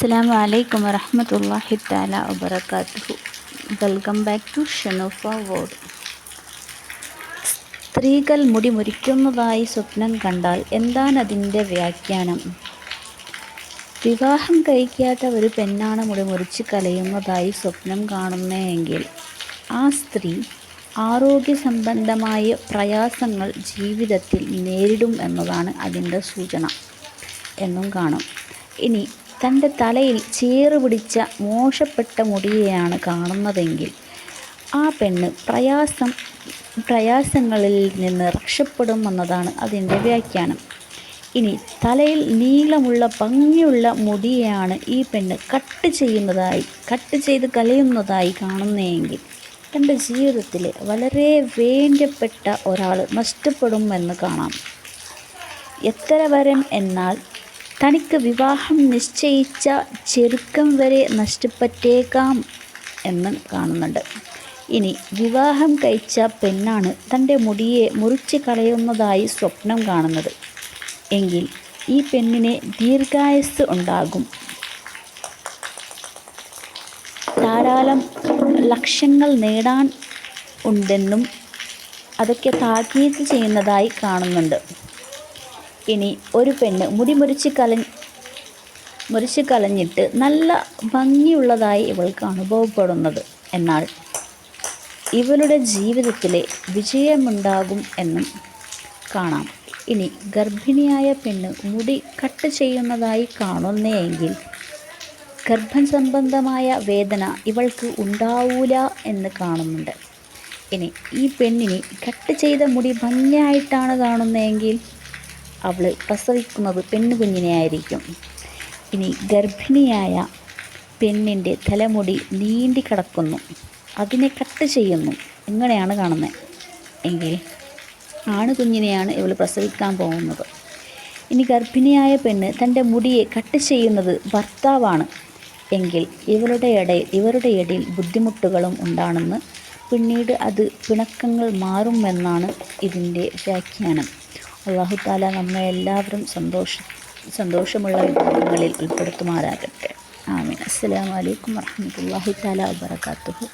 അസ്സലാമു അലൈക്കും വറഹ്മത്തുള്ളാഹി തആല വബറകാതുഹു. Welcome back to Shanoofa world. സ്ത്രീകൾ മുടി മുറിക്കുന്നതായി സ്വപ്നം കണ്ടാൽ എന്താണ് അതിൻ്റെ വ്യാഖ്യാനം? വിവാഹം കഴിക്കാത്ത ഒരു പെണ്ണാണ് മുടി മുറിച്ച് കളയുന്നതായി സ്വപ്നം കാണുന്നതെങ്കിൽ ആ സ്ത്രീ ആരോഗ്യ സംബന്ധമായ പ്രയാസങ്ങൾ ജീവിതത്തിൽ നേരിടും എന്നതാണ് അതിൻ്റെ സൂചന എന്നും കാണും. ഇനി തൻ്റെ തലയിൽ ചേറ് പിടിച്ച മോശപ്പെട്ട മുടിയെയാണ് കാണുന്നതെങ്കിൽ ആ പെണ്ണ് പ്രയാസങ്ങളിൽ നിന്ന് രക്ഷപ്പെടും എന്നതാണ് അതിൻ്റെ വ്യാഖ്യാനം. ഇനി തലയിൽ നീളമുള്ള ഭംഗിയുള്ള മുടിയെയാണ് ഈ പെണ്ണ് കട്ട് ചെയ്ത് കളയുന്നതായി കാണുന്നതെങ്കിൽ തൻ്റെ ജീവിതത്തിൽ വളരെ വേണ്ടപ്പെട്ട ഒരാൾ നഷ്ടപ്പെടുമെന്ന് കാണാം. എത്ര വരൻ എന്നാൽ തനിക്ക് വിവാഹം നിശ്ചയിച്ച ചെറുക്കം വരെ നഷ്ടപ്പെട്ടേക്കാം എന്ന് കാണുന്നുണ്ട്. ഇനി വിവാഹം കഴിച്ച പെണ്ണാണ് തൻ്റെ മുടിയെ മുറിച്ച് കളയുന്നതായി സ്വപ്നം കാണുന്നത് എങ്കിൽ ഈ പെണ്ണിന് ദീർഘായുസ്സ് ഉണ്ടാകും. ധാരാളം ലക്ഷ്യങ്ങൾ നേടാൻ ഉണ്ടെന്നും അതൊക്കെ താക്കീത് ചെയ്യുന്നതായി കാണുന്നുണ്ട്. ഇനി ഒരു പെണ്ണ് മുടി മുറിച്ച് കളഞ്ഞിട്ട് നല്ല ഭംഗിയുള്ളതായി ഇവൾക്ക് അനുഭവപ്പെടുന്നത്, എന്നാൽ ഇവളുടെ ജീവിതത്തിൽ വിജയമുണ്ടാകും എന്നും കാണാം. ഇനി ഗർഭിണിയായ പെണ്ണ് മുടി കട്ട് ചെയ്യുന്നതായി കാണുന്നെങ്കിൽ ഗർഭം സംബന്ധമായ വേദന ഇവൾക്ക് ഉണ്ടാവൂല എന്ന് കാണുന്നുണ്ട്. ഇനി ഈ പെണ്ണിന് കട്ട് ചെയ്ത മുടി ഭംഗിയായിട്ടാണ് കാണുന്നതെങ്കിൽ അവൾ പ്രസവിക്കുന്നത് പെണ്ണുകുഞ്ഞിനെ ആയിരിക്കും. ഇനി ഗർഭിണിയായ പെണ്ണിൻ്റെ തലമുടി നീണ്ടി കിടക്കുന്നു, അതിനെ കട്ട് ചെയ്യുന്നു, ഇങ്ങനെയാണ് കാണുന്നത് എങ്കിൽ ആണുകുഞ്ഞിനെയാണ് ഇവൾ പ്രസവിക്കാൻ പോകുന്നത്. ഇനി ഗർഭിണിയായ പെണ്ണ് തൻ്റെ മുടിയെ കട്ട് ചെയ്യുന്നത് ഭർത്താവാണ് എങ്കിൽ ഇവരുടെ ഇടയിൽ ബുദ്ധിമുട്ടുകളും ഉണ്ടാണെന്ന്, പിന്നീട് അത് പിണക്കങ്ങൾ മാറുമെന്നാണ് ഇതിൻ്റെ വ്യാഖ്യാനം. അല്ലാഹു തആല നമ്മെ എല്ലാവരും സന്തോഷമുള്ള വിഭാഗങ്ങളിൽ ഉൾപ്പെടുത്തുമാറാകട്ടെ. ആമീൻ. അസ്സലാമു അലൈക്കും വറഹ്മത്തുള്ളാഹി തആല വബറകാതുഹു.